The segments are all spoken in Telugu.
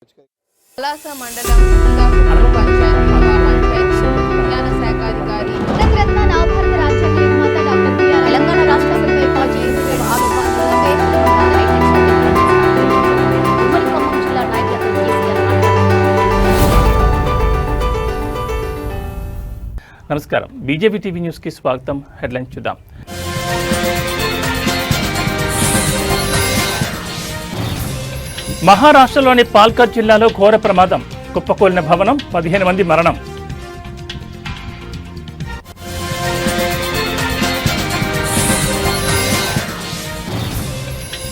పలాస మండలం పంచాయత్ విజ్ఞాన శాఖ అధికారి రత్న నవభారత రాజ్యాంగ నిర్మాత డాక్టర్ బిఆర్ తెలంగాణ రాష్ట్ర అసెంబ్లీ పార్టీ ఉమ్మడి ఖమ్మం జిల్లా నాయకులతో కేసీఆర్ నమస్కారం. బీజేపీ టీవీ న్యూస్కి స్వాగతం. హెడ్లైన్స్ చూద్దాం. మహారాష్ట్రలోని పాల్ఘర్ జిల్లాలో ఘోర ప్రమాదం. కుప్పకూలిన భవనం, 15 మంది మరణం.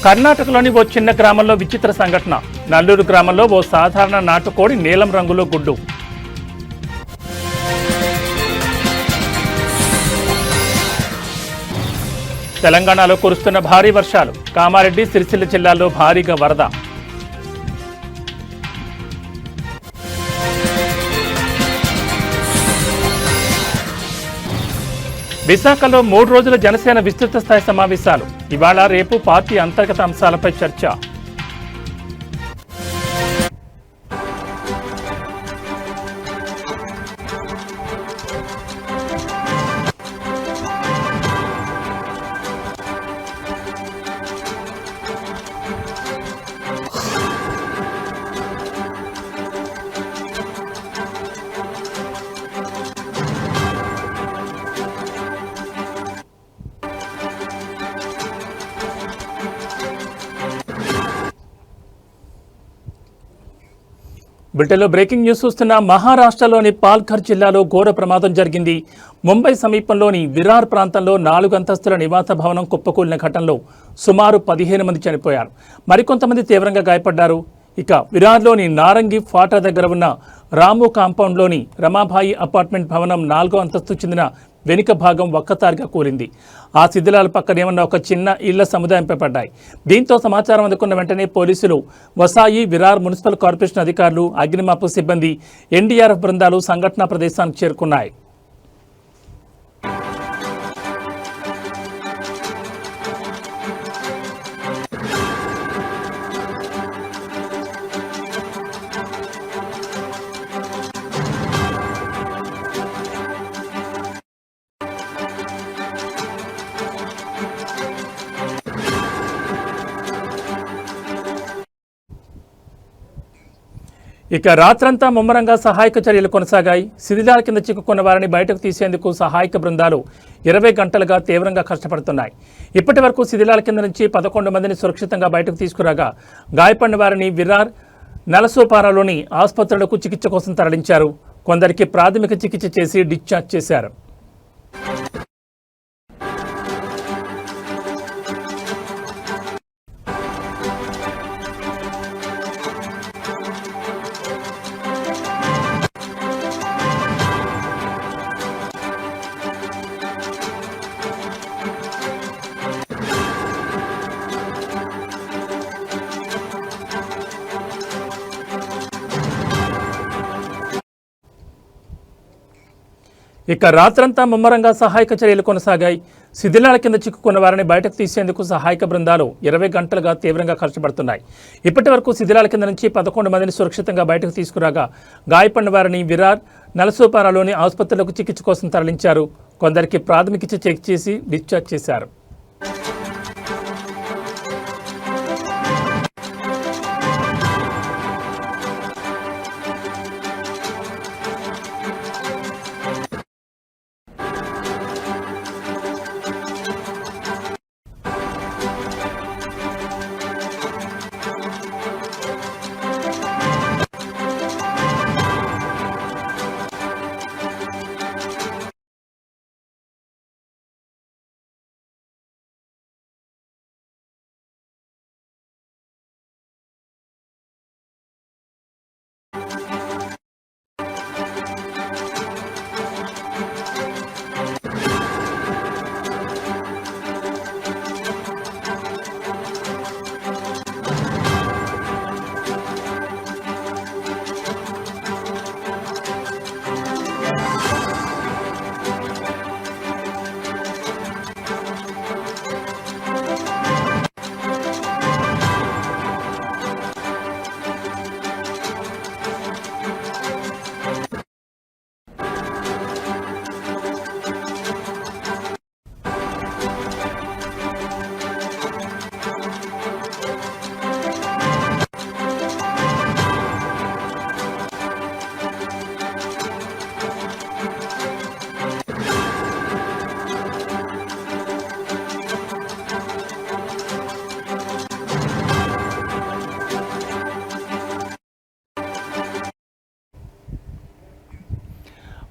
కర్ణాటకలోని ఓ చిన్న గ్రామంలో విచిత్ర సంఘటన. నల్లూరు గ్రామంలో ఓ సాధారణ నాటుకోడి నీలం రంగులో గుడ్డు. తెలంగాణలో కురుస్తున్న భారీ వర్షాలు. కామారెడ్డి, సిరిసిల్ల జిల్లాల్లో భారీగా వరద. విశాఖలో 3 రోజుల జనసేన విస్తృత స్థాయి సమావేశాలు. ఇవాళ రేపు పార్టీ అంతర్గత అంశాలపై చర్చ. బ్రిటన్లో బ్రేకింగ్ న్యూస్ చూస్తున్న మహారాష్ట్రలోని పాల్ఘర్ జిల్లాలో ఘోర ప్రమాదం జరిగింది. ముంబై సమీపంలోని విరార్ ప్రాంతంలో 4 అంతస్తుల నివాస భవనం కుప్పకూలిన ఘటనలో సుమారు 15 మంది చనిపోయారు. మరికొంతమంది తీవ్రంగా గాయపడ్డారు. ఇక విరార్లోని నారంగి ఫాటా దగ్గర ఉన్న రాము కాంపౌండ్లోని రమాబాయి అపార్ట్మెంట్ భవనం 4వ అంతస్తు చెందిన వెనుక భాగం ఒక్కసారిగా కూలింది. ఆ శిథిలాల పక్కనే ఉన్న ఒక చిన్న ఇళ్ల సముదాయంపై పడ్డాయి. దీంతో సమాచారం అందుకున్న వెంటనే పోలీసులు, వసాయి, విరార్ మున్సిపల్ కార్పొరేషన్ అధికారులు, అగ్నిమాపక సిబ్బంది, ఎన్డీఆర్ఎఫ్ బృందాలు సంఘటనా ప్రదేశానికి చేరుకున్నాయి. ఇక రాత్రంతా ముమ్మరంగా సహాయక చర్యలు కొనసాగాయి. శిథిలాల కింద చిక్కుకున్న వారిని బయటకు తీసేందుకు సహాయక బృందాలు 20 గంటలుగా తీవ్రంగా కష్టపడుతున్నాయి. ఇప్పటి వరకు శిథిలాల కింద నుంచి 11 మందిని సురక్షితంగా బయటకు తీసుకురాగా గాయపడిన వారిని విరార్, నలసోపారాలోని ఆసుపత్రులకు చికిత్స కోసం తరలించారు. కొందరికి ప్రాథమిక చికిత్స చేసి డిశ్చార్జ్ చేశారు. ఇక రాత్రంతా ముమ్మరంగా సహాయక చర్యలు కొనసాగాయి. శిథిలాల కింద చిక్కుకున్న వారిని బయటకు తీసేందుకు సహాయక బృందాలు 20 గంటలుగా తీవ్రంగా కష్టపడుతున్నాయి. ఇప్పటి వరకు శిథిలాల కింద నుంచి 11 మందిని సురక్షితంగా బయటకు తీసుకురాగా గాయపడిన వారిని విరార్, నలసోపారాలోని ఆసుపత్రులకు చికిత్స కోసం తరలించారు. కొందరికి ప్రాథమిక చికిత్స చేసి డిశ్చార్జ్ చేశారు.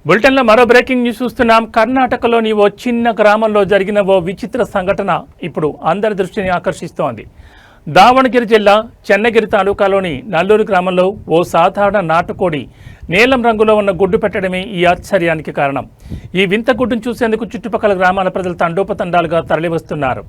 బులెటిన్లో మరో బ్రేకింగ్ న్యూస్ చూస్తున్నాం. కర్ణాటకలోని ఓ చిన్న గ్రామంలో జరిగిన ఓ విచిత్ర సంఘటన ఇప్పుడు అందరి దృష్టిని ఆకర్షిస్తోంది. దావణగిరి జిల్లా చెన్నగిరి తాలూకాలోని నల్లూరు గ్రామంలో ఓ సాధారణ నాటుకోడి నీలం రంగులో ఉన్న గుడ్డు పెట్టడమే ఈ ఆశ్చర్యానికి కారణం. ఈ వింత గుడ్డును చూసేందుకు చుట్టుపక్కల గ్రామాల ప్రజలు తండోపతండాలుగా తరలివస్తున్నారు.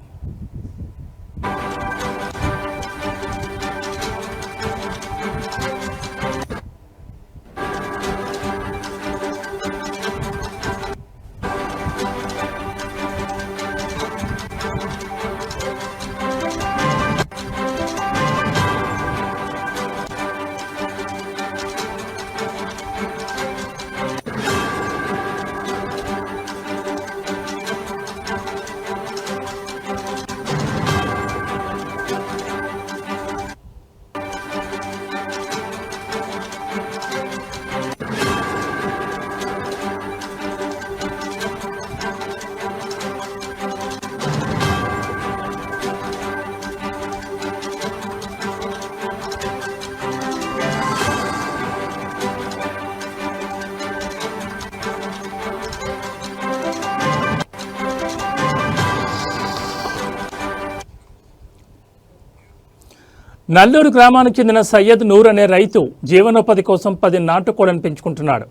నల్లూరు గ్రామానికి చెందిన సయ్యద్ నూర్ అనే రైతు జీవనోపాధి కోసం 10 నాటుకోళ్లను పెంచుకుంటున్నాడు.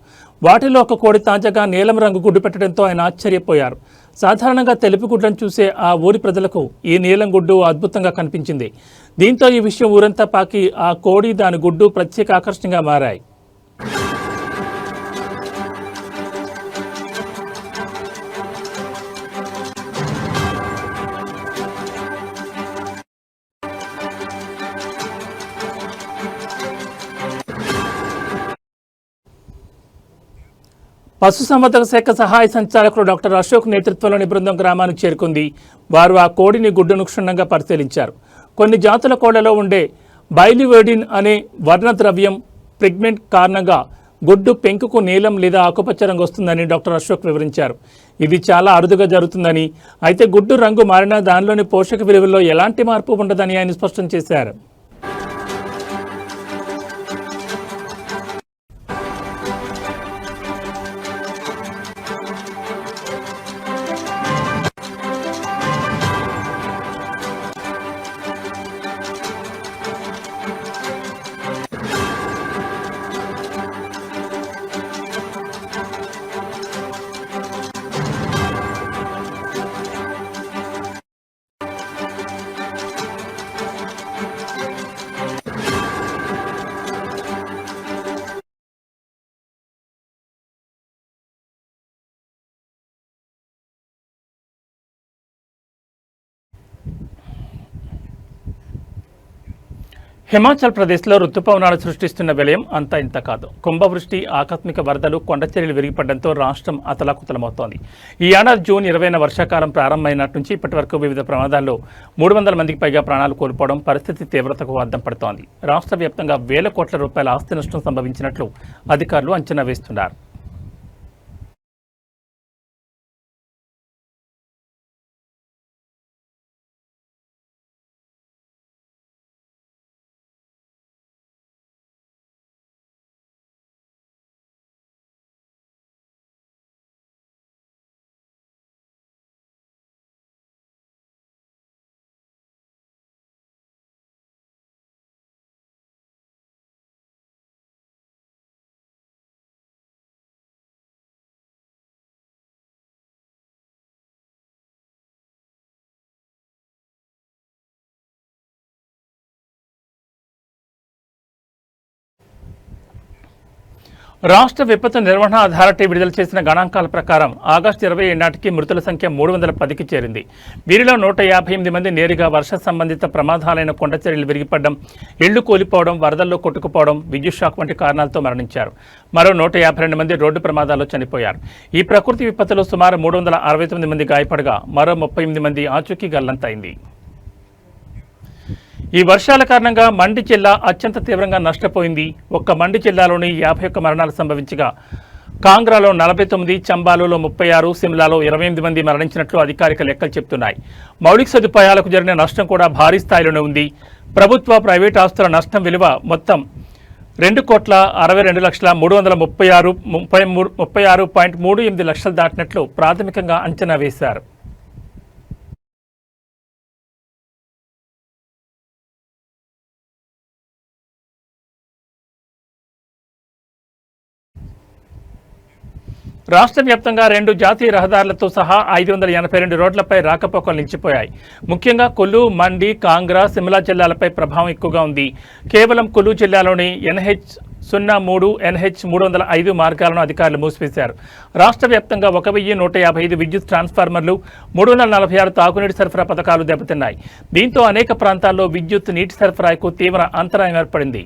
వాటిలో ఒక కోడి తాజాగా నీలం రంగు గుడ్డు పెట్టడంతో ఆయన ఆశ్చర్యపోయారు. సాధారణంగా తెలుపు గుడ్లను చూసే ఆ ఊరి ప్రజలకు ఈ నీలం గుడ్డు అద్భుతంగా కనిపించింది. దీంతో ఈ విషయం ఊరంతా పాకి ఆ కోడి దాని గుడ్డు ప్రత్యేక ఆకర్షణగా మారాయి. పశుసంవర్ధక శాఖ సహాయ సంచాలకులు డాక్టర్ అశోక్ నేతృత్వంలోని బృందం గ్రామానికి చేరుకుంది. వారు ఆ కోడిని గుడ్డును క్షుణ్ణంగా పరిశీలించారు. కొన్ని జాతుల కోళ్లలో ఉండే బైలివేడిన్ అనే వర్ణద్రవ్యం పిగ్మెంట్ కారణంగా గుడ్డు పెంకుకు నీలం లేదా ఆకుపచ్చ రంగు వస్తుందని డాక్టర్ అశోక్ వివరించారు. ఇది చాలా అరుదుగా జరుగుతుందని, అయితే గుడ్డు రంగు మారినా దానిలోని పోషక విలువల్లో ఎలాంటి మార్పు ఉండదని ఆయన స్పష్టం చేశారు. హిమాచల్ ప్రదేశ్లో రుతుపవనాలు సృష్టిస్తున్న విలయం అంతా ఇంత కాదు. కుంభవృష్టి, ఆకస్మిక వరదలు, కొండచర్యలు విరిగిపడడంతో రాష్ట్రం అతలాకుతలమవుతోంది. ఈ ఏడాది జూన్ 20న వర్షాకాలం ప్రారంభమైనట్టు నుంచి ఇప్పటి వరకు వివిధ ప్రమాదాల్లో 300 మందికి పైగా ప్రాణాలు కోల్పోవడం పరిస్థితి తీవ్రతకు అద్దం పడుతోంది. రాష్ట్ర వ్యాప్తంగా వేల కోట్ల రూపాయల ఆస్తి నష్టం సంభవించినట్లు అధికారులు అంచనా వేస్తున్నారు. రాష్ట్ర విపత్తు నిర్వహణ అథారిటీ విడుదల చేసిన గణాంకాల ప్రకారం ఆగస్టు 27 నాటికి మృతుల సంఖ్య 310కి చేరింది. వీరిలో 158 మంది నేరుగా వర్ష సంబంధిత ప్రమాదాలైన కొండచర్యలు విరిగిపడడం, ఇళ్లు కూలిపోవడం, వరదల్లో కొట్టుకుపోవడం, విద్యుత్ షాక్ వంటి కారణాలతో మరణించారు. మరో 152 మంది రోడ్డు ప్రమాదాల్లో చనిపోయారు. ఈ ప్రకృతి విపత్తులో సుమారు 369 మంది గాయపడగా మరో 38 మంది ఆచూకీ గల్లంతైంది. ఈ వర్షాల కారణంగా మండి జిల్లా అత్యంత తీవ్రంగా నష్టపోయింది. ఒక్క మండి జిల్లాలోని 51 మరణాలు సంభవించగా కాంగ్రాలో 49, చంబాలో 36, సిమ్లాలో 28 మంది మరణించినట్లు అధికారిక లెక్కలు చెబుతున్నాయి. మౌలిక సదుపాయాలకు జరిగిన నష్టం కూడా భారీ స్థాయిలోనే ఉంది. ప్రభుత్వ, ప్రైవేట్ ఆస్తుల నష్టం విలువ మొత్తం 2,62,336,36.38 లక్షలు దాటినట్లు ప్రాథమికంగా అంచనా వేశారు. రాష్ట్ర వ్యాప్తంగా 2 జాతీయ రహదారులతో సహా 582 రోడ్లపై రాకపోకలు నిలిచిపోయాయి. ముఖ్యంగా కులు, మండి, కాంగ్రా, సిమ్లా జిల్లాలపై ప్రభావం ఎక్కువగా ఉంది. కేవలం కులు జిల్లాలోని NH03, NH305 మార్గాలను అధికారులు మూసివేశారు. రాష్ట్ర వ్యాప్తంగా 1,155 విద్యుత్ ట్రాన్స్ఫార్మర్లు, 346 తాగునీటి సరఫరా పథకాలు దెబ్బతిన్నాయి. దీంతో అనేక ప్రాంతాల్లో విద్యుత్, నీటి సరఫరాకు తీవ్ర అంతరాయం ఏర్పడింది.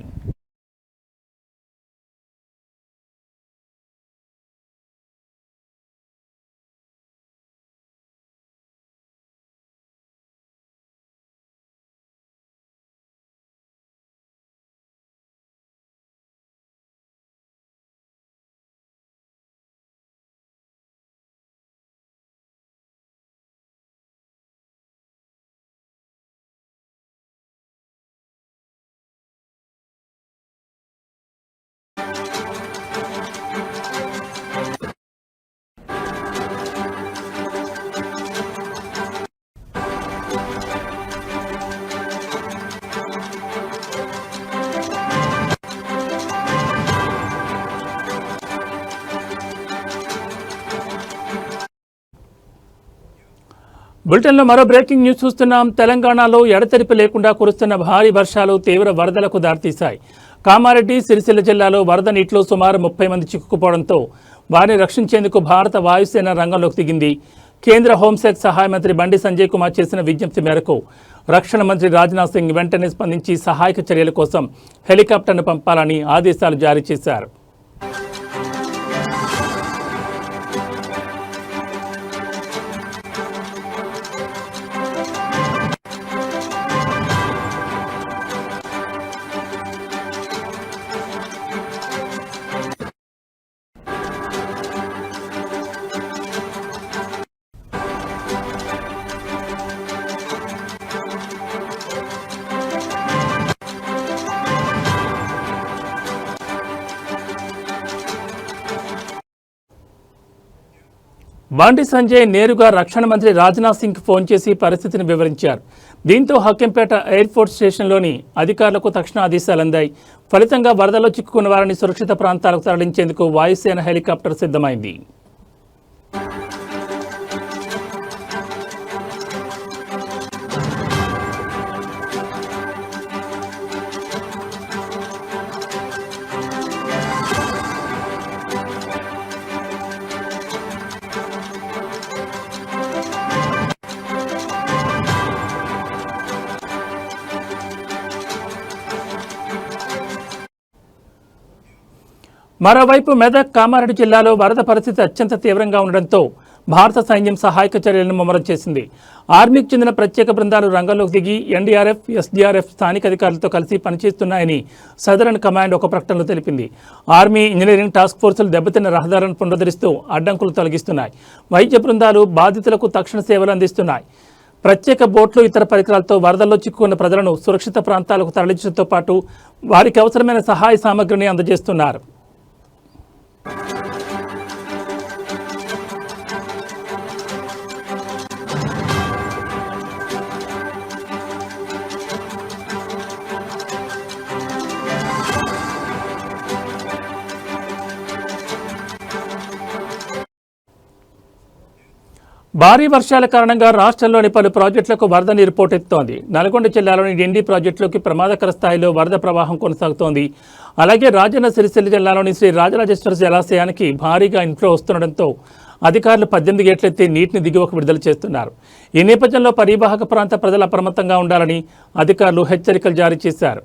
బులెటిన్లో మరో బ్రేకింగ్ న్యూస్ చూస్తున్నాం. తెలంగాణలో ఎడతెరిపి లేకుండా కురుస్తున్న భారీ వర్షాలు తీవ్ర వరదలకు దారితీశాయి. కామారెడ్డి, సిరిసిల్ల జిల్లాలో వరద నీటిలో సుమారు 30 మంది చిక్కుకుపోవడంతో వారిని రక్షించేందుకు భారత వాయుసేన రంగంలోకి దిగింది. కేంద్ర హోంశాఖ సహాయ మంత్రి బండి సంజయ్ కుమార్ చేసిన విజ్ఞప్తి మేరకు రక్షణ మంత్రి రాజ్నాథ్ సింగ్ వెంటనే స్పందించి సహాయక చర్యల కోసం హెలికాప్టర్ను పంపాలని ఆదేశాలు జారీ చేశారు. బండి సంజయ్ నేరుగా రక్షణ మంత్రి రాజ్నాథ్ సింగ్ ఫోన్ చేసి పరిస్థితిని వివరించారు. దీంతో హక్కెంపేట ఎయిర్ఫోర్స్ స్టేషన్లోని అధికారులకు తక్షణ ఆదేశాలు అందాయి. ఫలితంగా వరదలో చిక్కుకున్న వారిని సురక్షిత ప్రాంతాలకు తరలించేందుకు వాయుసేన హెలికాప్టర్ సిద్ధమైంది. మరోవైపు మెదక్, కామారెడ్డి జిల్లాలో వరద పరిస్థితి అత్యంత తీవ్రంగా ఉండడంతో భారత సైన్యం సహాయక చర్యలను ముమ్మరం చేసింది. ఆర్మీకి చెందిన ప్రత్యేక బృందాలు రంగంలోకి దిగి NDRF, SDRF స్థానిక అధికారులతో కలిసి పనిచేస్తున్నాయని సదరన్ కమాండ్ ఒక ప్రకటనలో తెలిపింది. ఆర్మీ, ఇంజనీరింగ్ టాస్క్ ఫోర్సులు దెబ్బతిన్న రహదారులను పునరుద్ధరిస్తూ అడ్డంకులు తొలగిస్తున్నాయి. వైద్య బృందాలు బాధితులకు తక్షణ సేవలు అందిస్తున్నాయి. ప్రత్యేక బోట్లు, ఇతర పరికరాలతో వరదల్లో చిక్కుకున్న ప్రజలను సురక్షిత ప్రాంతాలకు తరలించడంతో పాటు వారికి అవసరమైన సహాయ సామగ్రిని అందజేస్తున్నారు. భారీ వర్షాల కారణంగా రాష్ట్రంలోని పలు ప్రాజెక్టులకు వరద నీరు పోటెత్తుతోంది. నల్గొండ జిల్లాలోని డిండి ప్రాజెక్టులోకి ప్రమాదకర స్థాయిలో వరద ప్రవాహం కొనసాగుతోంది. అలాగే రాజన్న సిరిసిల్ల జిల్లాలోని శ్రీ రాజరాజేశ్వర జలాశయానికి భారీగా ఇన్ఫ్లో వస్తుండటంతో అధికారులు 18 గేట్లెత్తి నీటిని దిగువకు విడుదల చేస్తున్నారు. ఈ నేపథ్యంలో పరివాహక ప్రాంత ప్రజలు అప్రమత్తంగా ఉండాలని అధికారులు హెచ్చరికలు జారీ చేశారు.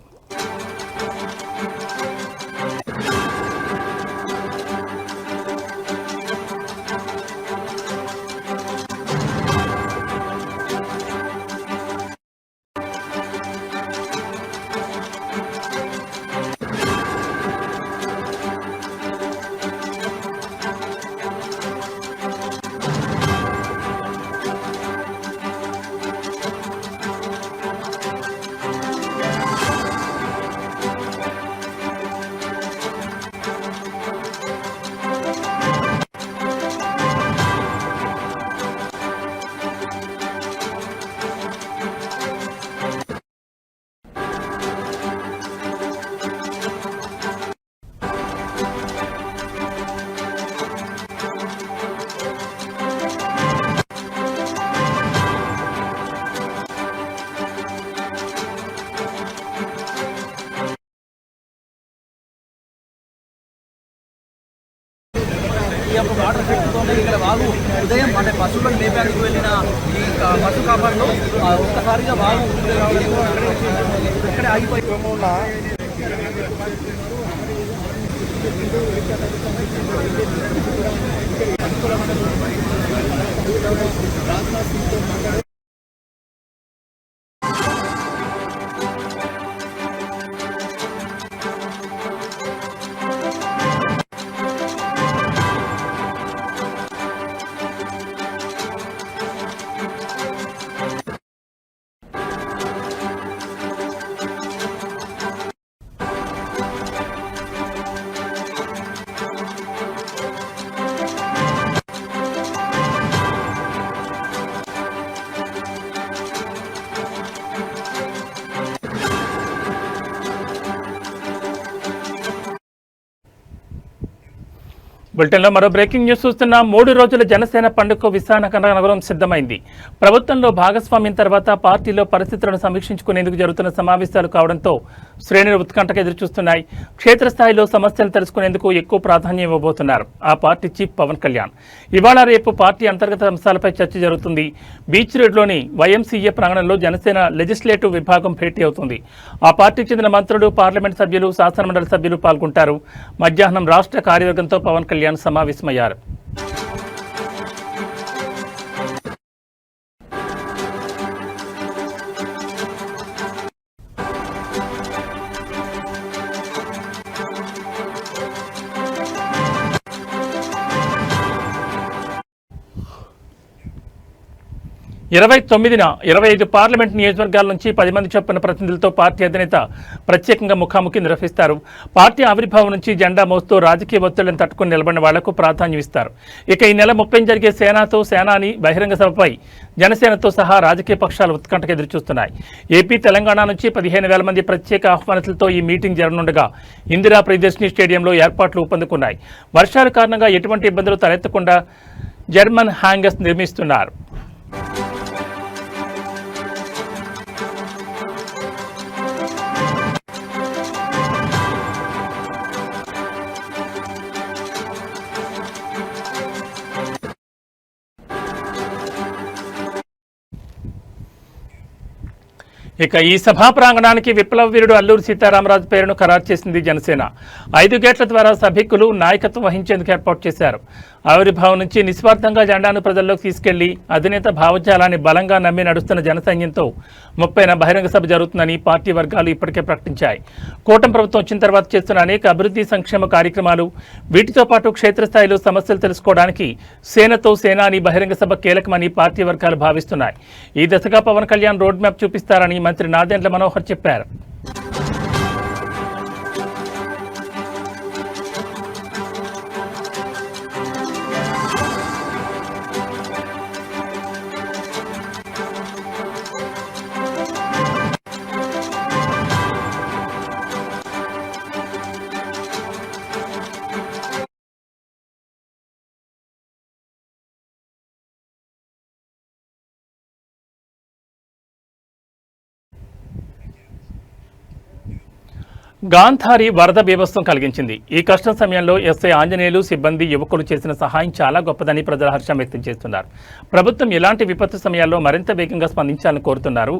ఈ యొక్క వాటర్ శక్తితోనే ఇక్కడ వాగు ఉదయం అంటే పశువులను మేపేందుకు వెళ్ళిన ఈ పశు కాపాడులో ఒక్కసారిగా వాగు ఇక్కడే ఆగిపోయి బులెటిన్లో మరో బ్రేకింగ్ న్యూస్ చూస్తున్నాం. 3 రోజుల జనసేన పండుగకు విశాఖ నగరం సిద్ధమైంది. ప్రభుత్వంలో భాగస్వామ్యం తర్వాత పార్టీలో పరిస్థితులను సమీక్షించుకునేందుకు జరుగుతున్న సమావేశాలు కావడంతో శ్రేణులు ఉత్కంఠకు ఎదురుచూస్తున్నాయి. క్షేత్రస్థాయిలో సమస్యలు తెలుసుకునేందుకు ఎక్కువ ప్రాధాన్యం ఇవ్వబోతున్నారు ఆ పార్టీ చీఫ్ పవన్ కళ్యాణ్. ఇవాళ రేపు పార్టీ అంతర్గత అంశాలపై చర్చ జరుగుతుంది. బీచ్ రోడ్లోని వైఎంసీఏ ప్రాంగణంలో జనసేన లెజిస్లేటివ్ విభాగం భేటీ అవుతుంది. ఆ పార్టీకి చెందిన మంత్రులు, పార్లమెంట్ సభ్యులు, శాసనమండలి సభ్యులు పాల్గొంటారు. మధ్యాహ్నం రాష్ట్ర కార్యవర్గంతో పవన్ కళ్యాణ్ సమావేశమయ్యారు. 29న 25 పార్లమెంట్ నియోజకవర్గాల నుంచి 10 మంది చొప్పున ప్రతినిధులతో పార్టీ అధినేత ప్రత్యేకంగా ముఖాముఖి నిర్వహిస్తారు. పార్టీ ఆవిర్భావం నుంచి జెండా మోస్తూ రాజకీయ ఒత్తిళ్లను తట్టుకుని నిలబడిన వాళ్లకు ప్రాధాన్యం ఇస్తారు. ఇక ఈ నెల 30 జరిగే సేనాని బహిరంగ సభపై జనసేనతో సహా రాజకీయ పక్షాలు ఉత్కంఠకు ఎదురుచూస్తున్నాయి. ఏపీ, తెలంగాణ నుంచి 15,000 మంది ప్రత్యేక ఆహ్వానితులతో ఈ మీటింగ్ జరగనుండగా ఇందిరా ప్రియదర్శిని స్టేడియంలో ఏర్పాట్లు ఊపందుకున్నాయి. వర్షాల కారణంగా ఎటువంటి ఇబ్బందులు తలెత్తకుండా జర్మన్ హ్యాంగర్స్ నిర్మిస్తున్నారు. ఇక ఈ సభా ప్రాంగణానికి విప్లవ వీరుడు అల్లూరి సీతారామరాజు పేరును ఖరారు చేసింది జనసేన. 5 గేట్ల ద్వారా సభికులు నాయకత్వం వహించేందుకు ఏర్పాటు చేశారు. ఆవిర్భావం నుంచి నిస్వార్థంగా జెండాను ప్రజల్లోకి తీసుకెళ్లి అధినేత భావజాలాన్ని బలంగా నమ్మి నడుస్తున్న జనసైన్యంతో 30న బహిరంగ సభ జరుగుతుందని పార్టీ వర్గాలు ఇప్పటికే ప్రకటించాయి. కూటమి ప్రభుత్వం వచ్చిన తర్వాత చేస్తున్న అనేక అభివృద్ధి సంక్షేమ కార్యక్రమాలు, వీటితో పాటు క్షేత్రస్థాయిలో సమస్యలు తెలుసుకోవడానికి సేనతో సేనాని బహిరంగ సభ కీలకమని పార్టీ వర్గాలు భావిస్తున్నాయి. ఈ దశగా పవన్ కళ్యాణ్ రోడ్ మ్యాప్ చూపిస్తారని మంత్రి నాదెండ్ల మనోహర్ చెప్పారు. గాంధారి వరద బీభత్సం కలిగించింది. ఈ కష్ట సమయంలో ఎస్ఐ ఆంజనేయులు, సిబ్బంది, యువకులు చేసిన సహాయం చాలా గొప్పదని ప్రజలు హర్షం వ్యక్తం చేస్తున్నారు. ప్రభుత్వం ఇలాంటి విపత్తు సమయాల్లో మరింత వేగంగా స్పందించాలని కోరుతున్నారు.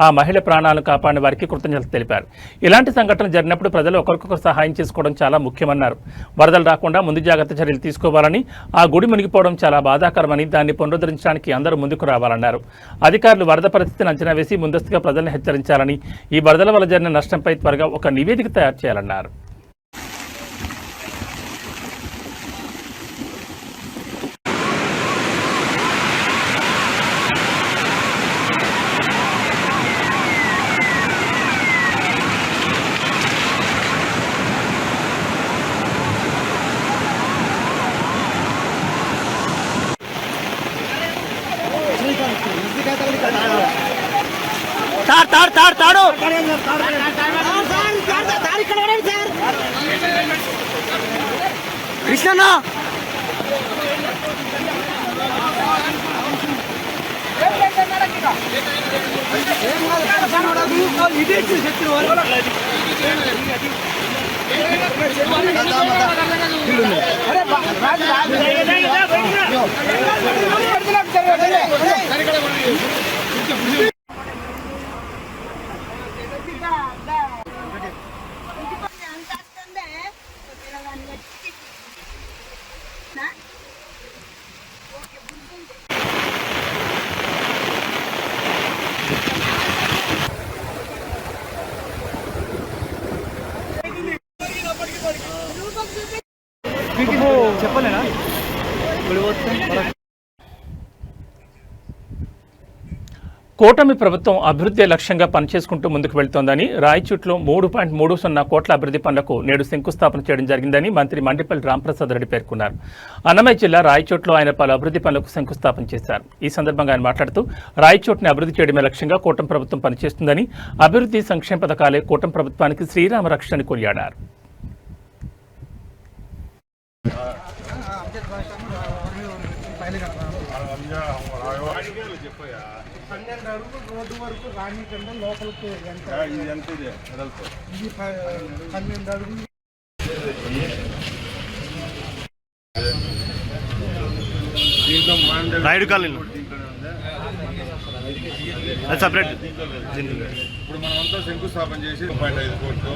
ఆ మహిళ ప్రాణాలను కాపాడిన వారికి కృతజ్ఞతలు తెలిపారు. ఇలాంటి సంఘటనలు జరిగినప్పుడు ప్రజలు ఒకరికొకరు సహాయం చేసుకోవడం చాలా ముఖ్యమన్నారు. వరదలు రాకుండా ముందు జాగ్రత్త చర్యలు తీసుకోవాలని, ఆ గుడి మునిగిపోవడం చాలా బాధాకరమని, దాన్ని పునరుద్ధరించడానికి అందరూ ముందుకు రావాలన్నారు. అధికారులు వరద పరిస్థితిని అంచనా వేసి ముందస్తుగా ప్రజలను హెచ్చరించాలని, ఈ వరదల వల్ల జరిగిన నష్టంపై త్వరగా ఒక నివేదిక తయారు చేయాలన్నారు. తాడు కృష్ణ ఇదే చెప్పలేనా కూటమి ప్రభుత్వం అభివృద్ధి లక్ష్యంగా పనిచేసుకుంటూ ముందుకు వెళ్తోందని రాయచూట్లో 3.30 కోట్ల అభివృద్ధి పనులకు నేడు శంకుస్థాపన చేయడం జరిగిందని మంత్రి మండిపల్లి రాంప్రసాద్ రెడ్డి పేర్కొన్నారు. అన్నమయ్య జిల్లా రాయచోట్లో ఆయన పలు అభివృద్ధి పనులకు శంకుస్థాపన చేశారు. ఈ సందర్భంగా ఆయన మాట్లాడుతూ రాయచోట్ని అభివృద్ధి చేయడమే లక్ష్యంగా కూటమి ప్రభుత్వం పనిచేస్తుందని, అభివృద్ధి సంక్షేమ పథకాలే కూటమి ప్రభుత్వానికి శ్రీరామ రక్షణని కొనియాడారు. రోడ్డు వరకు రాణికంటే లోపలికి ఇది 12 అడుగులు. Naidu colony separate. ఇప్పుడు మనమంతా శంకుస్థాపన చేసి 5 కోట్లు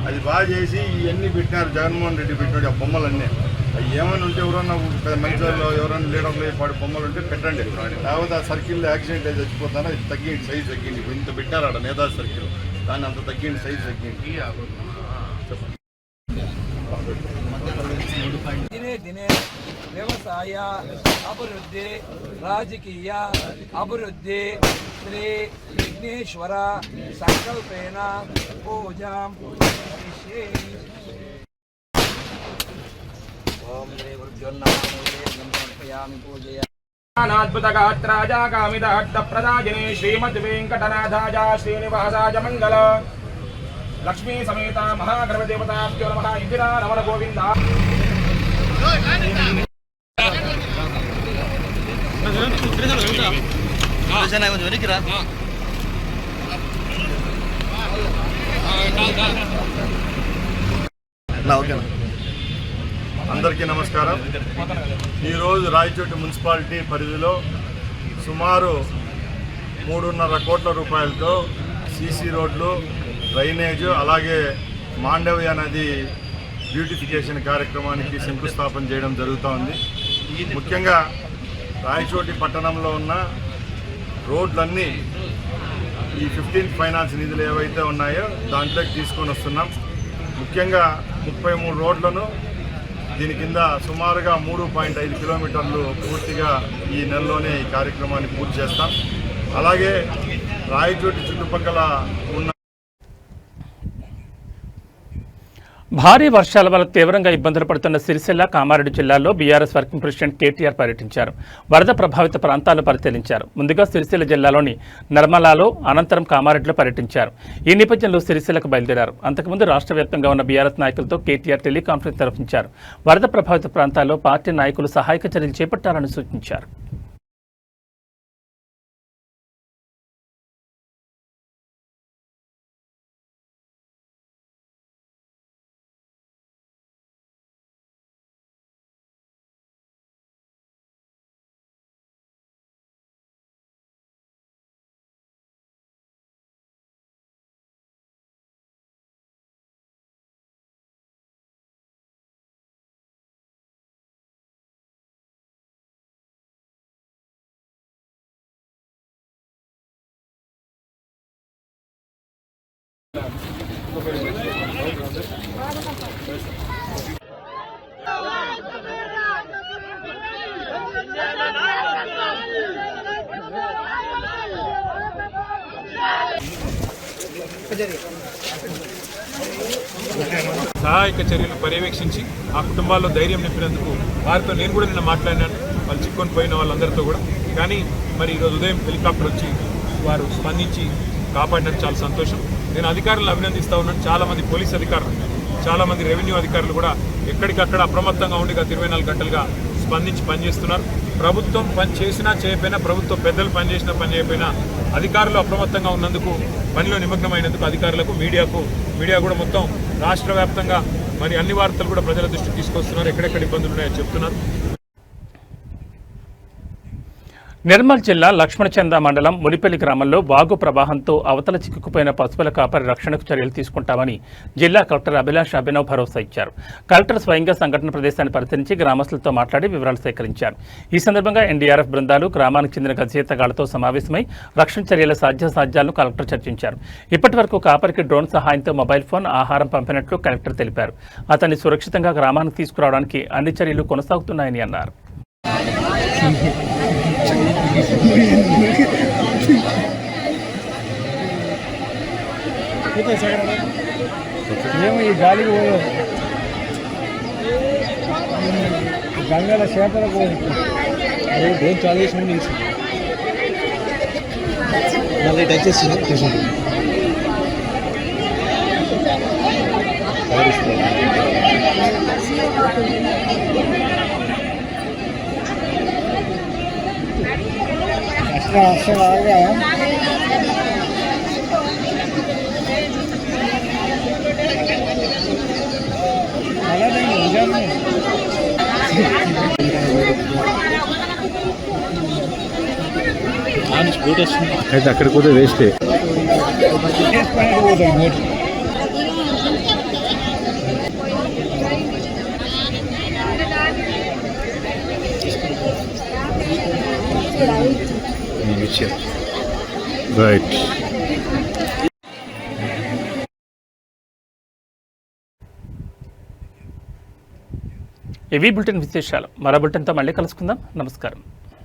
అది బాగా చేసి ఇవన్నీ పెట్టినారు. జగన్మోహన్ రెడ్డి పెట్టినాడు ఆ బొమ్మలన్నీ. అవి ఏమైనా ఉంటే ఎవరన్నా మంచి వాళ్ళు ఎవరైనా లీడర్లు పాడు బొమ్మలు ఉంటే పెట్టండి. కాకపోతే ఆ సర్కిల్లో యాక్సిడెంట్ అయితే చచ్చిపోతాను, అది తగ్గింది, సైజ్ తగ్గింది. ఇప్పుడు ఇంత పెట్టారు ఆడ నేతాజీ సర్కిల్, దాన్ని అంత తగ్గింది, సైజ్ తగ్గింది. దినే దినే వ్యవసాయ అభివృద్ధి, రాజకీయ అభివృద్ధి శ్రీ విఘ్నేశ్వర సంకల్పేన పూజాం అద్భుతగాత్రాజాకామిదహట్టప్రదాజినే శ్రీమద్వేంకటనాథాజ శ్రీనివాసాజ మంగళ లక్ష్మీ సమేత మహాగర్భదేవతాభ్యో నమః. ఇందిరా రమణ గోవింద. అందరికీ నమస్కారం. ఈరోజు రాయచోటి మున్సిపాలిటీ పరిధిలో సుమారు 3.5 కోట్ల రూపాయలతో సీసీ రోడ్లు, డ్రైనేజు, అలాగే మాండవ్య నది బ్యూటిఫికేషన్ కార్యక్రమానికి శంకుస్థాపన చేయడం జరుగుతూ ఉంది. ముఖ్యంగా రాయచోటి పట్టణంలో ఉన్న రోడ్లన్నీ ఈ 15th ఫైనాన్స్ నిధులు ఏవైతే ఉన్నాయో దాంట్లోకి తీసుకొని వస్తున్నాం. ముఖ్యంగా 33 రోడ్లను దీని కింద సుమారుగా 3.5 కిలోమీటర్లు పూర్తిగా ఈ నెలలోనే ఈ కార్యక్రమాన్ని పూర్తి చేస్తాం. అలాగే రాయచోటి చుట్టుపక్కల ఉన్న భారీ వర్షాల వల్ల తీవ్రంగా ఇబ్బందులు పడుతున్న సిరిసిల్ల, కామారెడ్డి జిల్లాల్లో బీఆర్ఎస్ వర్కింగ్ ప్రెసిడెంట్ కేటీఆర్ పర్యటించారు. వరద ప్రభావిత ప్రాంతాలను పరిశీలించారు. ముందుగా సిరిసిల్ల జిల్లాలోని నర్మలాలో, అనంతరం కామారెడ్డిలో పర్యటించారు. ఈ నేపథ్యంలో సిరిసిల్లకు బయలుదేరారు. అంతకుముందు రాష్ట్ర వ్యాప్తంగా ఉన్న బీఆర్ఎస్ నాయకులతో కేటీఆర్ టెలికాన్ఫరెన్స్ నిర్వహించారు. వరద ప్రభావిత ప్రాంతాల్లో పార్టీ నాయకులు సహాయక చర్యలు చేపట్టాలని సూచించారు. సహాయక చర్యలు పర్యవేక్షించి ఆ కుటుంబాల్లో ధైర్యం నింపినందుకు వారితో నేను కూడా నిన్న మాట్లాడినాను. వాళ్ళు చిక్కుకొని పోయిన వాళ్ళందరితో కూడా. కానీ మరి ఈరోజు ఉదయం హెలికాప్టర్ వచ్చి వారు స్పందించి కాపాడినట్టు చాలా సంతోషం. నేను అధికారులను అభినందిస్తూ ఉన్నాను. చాలామంది పోలీస్ అధికారులు, చాలామంది రెవెన్యూ అధికారులు కూడా ఎక్కడికక్కడ అప్రమత్తంగా ఉండి గత 24 గంటలుగా స్పందించి పనిచేస్తున్నారు. ప్రభుత్వం పని చేసినా చేయకపోయినా, ప్రభుత్వ పెద్దలు పనిచేసినా పని చేయకపోయినా అధికారులు అప్రమత్తంగా ఉన్నందుకు, పనిలో నిమగ్నమైనందుకు అధికారులకు, మీడియా కూడా మొత్తం రాష్ట్ర వ్యాప్తంగా మరి అన్ని వార్తలు కూడా ప్రజల దృష్టికి తీసుకొస్తున్నారు. ఎక్కడెక్కడ ఇబ్బందులు ఉన్నాయో చెప్తున్నారు. నిర్మల్ జిల్లా లక్ష్మణచంద మండలం మునిపల్లి గ్రామంలో వాగు ప్రవాహంతో అవతల చిక్కుకుపోయిన పశువుల కాపరి రక్షణకు చర్యలు తీసుకుంటామని జిల్లా కలెక్టర్ అభిలాష్ అభినవ్ భరోసా ఇచ్చారు. కలెక్టర్ స్వయంగా సంఘటన ప్రదేశాన్ని పరిశీలించి గ్రామస్తులతో మాట్లాడి వివరాలు సేకరించారు. ఈ సందర్భంగా ఎన్డీఆర్ఎఫ్ బృందాలు గ్రామానికి చెందిన గజేతగాళ్లతో సమావేశమై రక్షణ చర్యల సాధ్యాసాధ్యాలను కలెక్టర్ చర్చించారు. ఇప్పటి వరకు కాపరికి డ్రోన్ సహాయంతో మొబైల్ ఫోన్, ఆహారం పంపినట్లు కలెక్టర్ తెలిపారు. అతన్ని సురక్షితంగా గ్రామానికి తీసుకురావడానికి అన్ని చర్యలు కొనసాగుతున్నాయని అన్నారు. ఏమో ఈ గాలికి గంగల చేపలకు డ్రోన్ చాలు చేసిన మళ్ళీ టచ్ చేసింది అసలు అయితే అక్కడికి పోతే వేస్టే. రైట్. ఇవి బులెటిన్ విశేషాలు. మరో బులెటిన్తో మళ్ళీ కలుసుకుందాం. నమస్కారం.